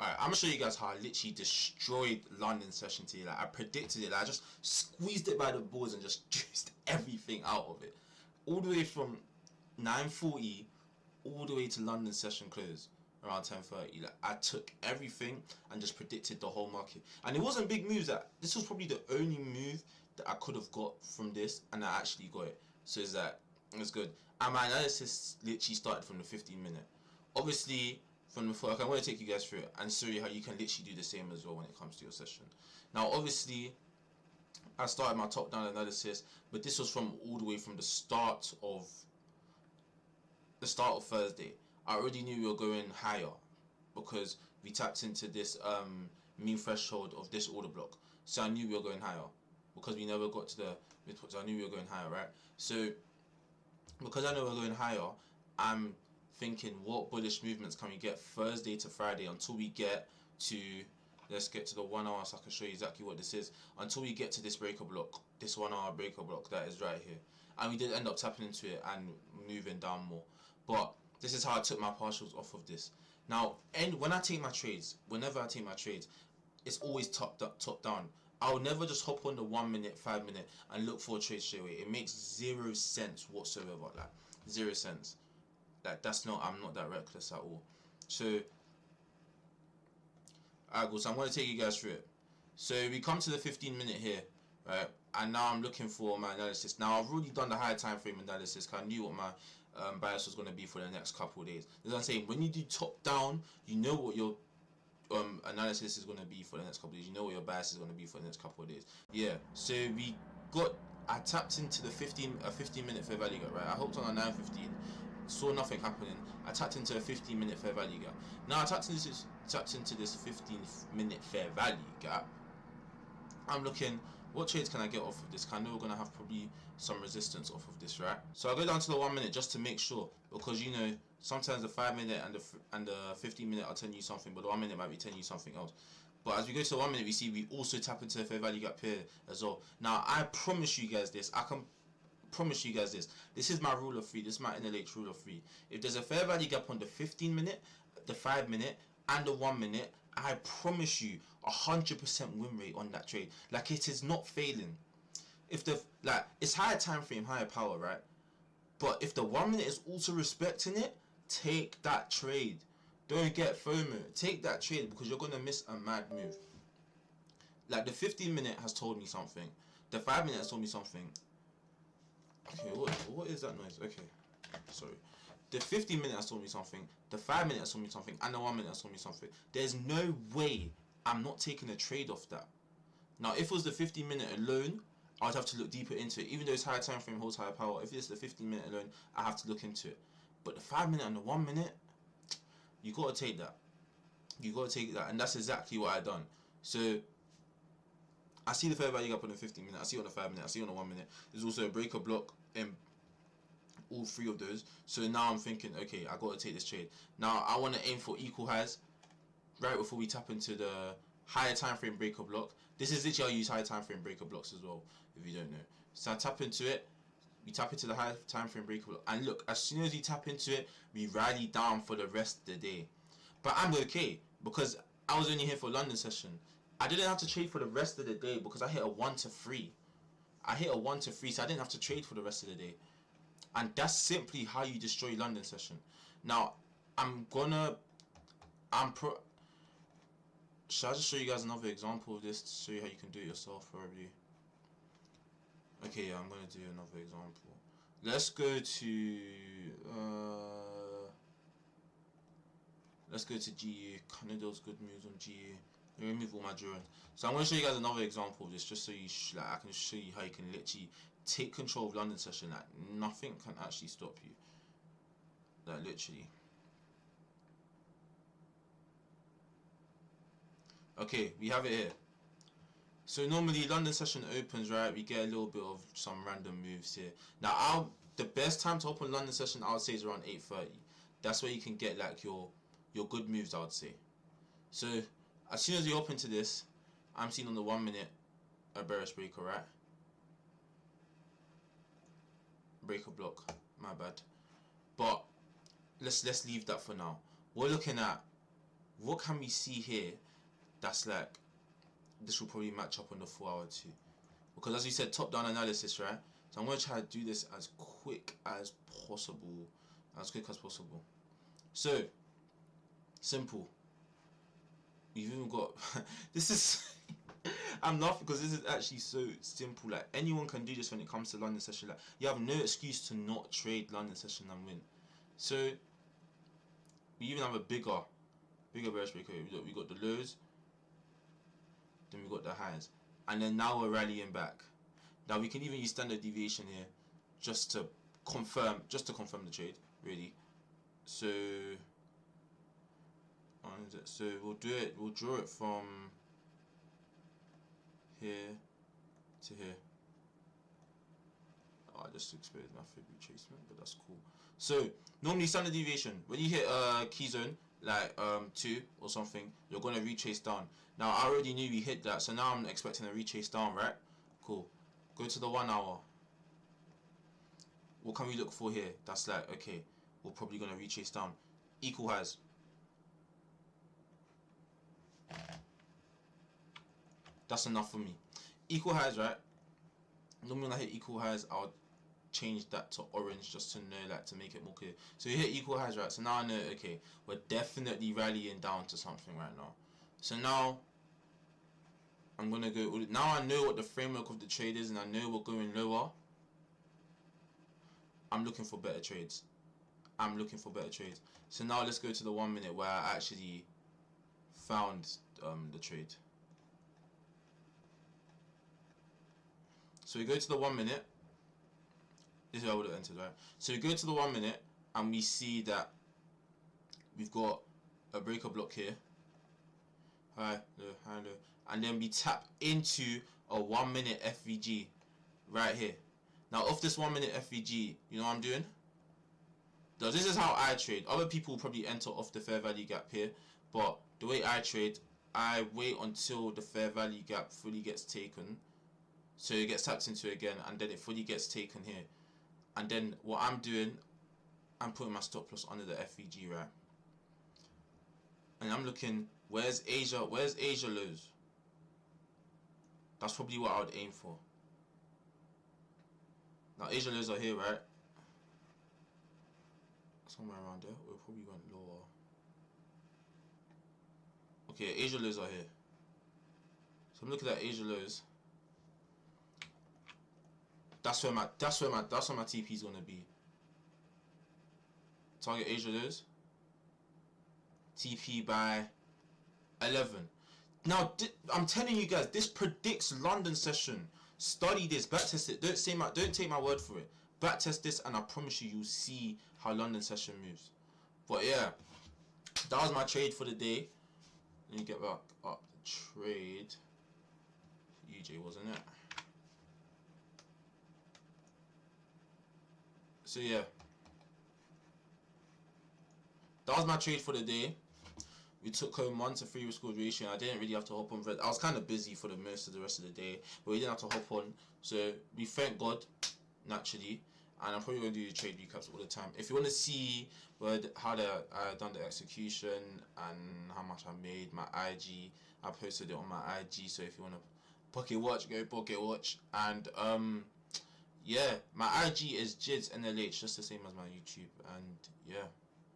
Alright, I'm gonna show you guys how I literally destroyed London session today. Like, I predicted it. Like, I just squeezed it by the balls and just juiced everything out of it. All the way from 9:40 all the way to London session close around 10:30. Like, I took everything and just predicted the whole market. And it wasn't big moves. That this was probably the only move that I could have got from this, and I actually got it. So it's that it's good. And my analysis literally started from the 15-minute. Obviously, from the okay, I'm going to take you guys through it and show you how you can literally do the same as well when it comes to your session. Now, obviously, I started my top-down analysis, but this was from all the way from the start of Thursday. I already knew we were going higher because we tapped into this mean threshold of this order block. So I knew we were going higher because we never got to the midpoint. So I knew we were going higher, right? So because I know we're going higher, I'm thinking, what bullish movements can we get Thursday to Friday until we get to, let's get to the 1 hour so I can show you exactly what this is, until we get to this breaker block, this 1 hour breaker block that is right here. And we did end up tapping into it and moving down more. But this is how I took my partials off of this. Now, when I take my trades, whenever I take my trades, it's always top down. I'll never just hop on the 1 minute, 5 minute and look for a trade straight away. It makes zero sense whatsoever. Like, 0 cents. Like, I'm not that reckless at all. So, alright, so I'm going to take you guys through it. So we come to the 15-minute here, right? And now I'm looking for my analysis. Now I've already done the higher time frame analysis because I knew what my bias was going to be for the next couple of days. As I'm saying, when you do top down, you know what your analysis is going to be for the next couple of days. You know what your bias is going to be for the next couple of days. Yeah. So I tapped into the 15-minute fair value gap, right? I hooked on a 9:15. Saw nothing happening. I tapped into a 15-minute fair value gap. Now I tapped into this 15-minute fair value gap. I'm looking, what trades can I get off of this? Cause I know we're gonna have probably some resistance off of this, right? So I'll go down to the 1 minute just to make sure, because you know sometimes the 5 minute and the 15-minute are telling you something, but the 1 minute might be telling you something else. But as we go to the 1 minute, we see we also tap into the fair value gap here as well. Now I promise you guys this. I can promise you guys this. This is my rule of 3. This is my NLH rule of 3. If there's a fair value gap on the 15-minute, the 5 minute, and the 1 minute, I promise you 100% win rate on that trade. Like, it is not failing. If it's higher time frame, higher power, right? But if the 1 minute is also respecting it, take that trade. Don't get FOMO. Take that trade because you're gonna miss a mad move. Like, the 15-minute has told me something. The 5 minute has told me something. Okay, what is that noise? Okay, sorry. The 15-minute has told me something, the 5 minute has told me something, and the 1 minute has told me something. There's no way I'm not taking a trade off that. Now, if it was the 15-minute alone, I'd have to look deeper into it. Even though it's higher time frame holds higher power, if it's the 15-minute alone, I have to look into it. But the 5 minute and the 1 minute, you gotta take that. You gotta take that, and that's exactly what I done. So I see the fair value gap on the 15-minute, I see it on the 5 minute, I see it on the 1 minute. There's also a breaker block in all 3 of those. So now I'm thinking, okay, I gotta take this trade. Now I want to aim for equal highs right before we tap into the higher time frame breaker block. This is literally how you use higher time frame breaker blocks as well, if you don't know. So I tap into it, we tap into the higher time frame breaker block, and look, as soon as we tap into it, we rally down for the rest of the day. But I'm okay because I was only here for London session. I didn't have to trade for the rest of the day because I hit a 1 to 3. I hit a 1 to 3, so I didn't have to trade for the rest of the day. And that's simply how you destroy London session. Now, should I just show you guys another example of this to show you how you can do it yourself, probably? Okay, yeah, I'm gonna do another example. Let's go to GU. I know those good moves on GU. Let me remove all my drawings. So I'm gonna show you guys another example of this, just so I can show you how you can literally take control of London session. Like, nothing can actually stop you. Like, literally. Okay, we have it here. So normally London session opens, right? We get a little bit of some random moves here. Now, the best time to open London session, I would say, is around 8:30. That's where you can get like your good moves, I would say. So as soon as you open to this, I'm seeing on the 1 minute a bearish breaker, right? Breaker block, my bad. But let's leave that for now. We're looking at what can we see here that's like this will probably match up on the 4-hour too? Because as we said, top-down analysis, right? So I'm going to try to do this as quick as possible. So, simple. We've even got... this is... I'm laughing because this is actually so simple. Like, anyone can do this when it comes to London session. Like, you have no excuse to not trade London session and win. So, we even have a bigger bearish break. We got the lows, then we got the highs, and then now we're rallying back. Now we can even use standard deviation here, just to confirm the trade, really. So we'll do it. We'll draw it from here to here. Oh, I just exposed my fib retracement, but that's cool. So normally standard deviation, when you hit a key zone like 2 or something, you're gonna retrace down. Now I already knew we hit that, so now I'm expecting a retrace down, right? Cool. Go to the 1 hour. What can we look for here? That's like, okay, we're probably gonna retrace down. Equal highs. That's enough for me. Equal highs, right? Normally when I hit equal highs, I'll change that to orange just to know, like, to make it more clear. So we hit equal highs, right? So now I know, okay, we're definitely rallying down to something right now. So now I'm gonna go. Now I know what the framework of the trade is, and I know we're going lower. I'm looking for better trades. So now let's go to the 1 minute where I actually found the trade. So we go to the 1 minute. This is where I would have entered, right? So we go to the 1 minute and we see that we've got a breaker block here. High, low, high, low. And then we tap into a 1 minute FVG right here. Now off this 1 minute FVG, you know what I'm doing? Now this is how I trade. Other people will probably enter off the fair value gap here, but the way I trade, I wait until the fair value gap fully gets taken. So it gets tapped into again, and then it fully gets taken here. And then what I'm doing, I'm putting my stop loss under the FVG, right? And I'm looking, where's Asia lows? That's probably what I would aim for. Now Asia lows are here, right? Somewhere around there. We're probably going lower. Okay, Asia lows are here. So I'm looking at Asia lows. That's where my TP is gonna be. Target Asia lows. TP by 11. Now I'm telling you guys, this predicts London session. Study this, backtest it. Don't take my word for it. Backtest this, and I promise you'll see how London session moves. But yeah, that was my trade for the day. Let me get back up the trade. UJ, wasn't it? So yeah, that was my trade for the day. We took home 1 to 3 risk reward ratio. I didn't really have to hop on. I was kind of busy for the most of the rest of the day, but we didn't have to hop on. So we thank God, naturally. And I'm probably going to do the trade recaps all the time. If you want to see how I done the execution and how much I made, my IG, I posted it on my IG. So if you want to pocket watch, go pocket watch. And yeah, my IG is JidsNLH, just the same as my YouTube. And yeah.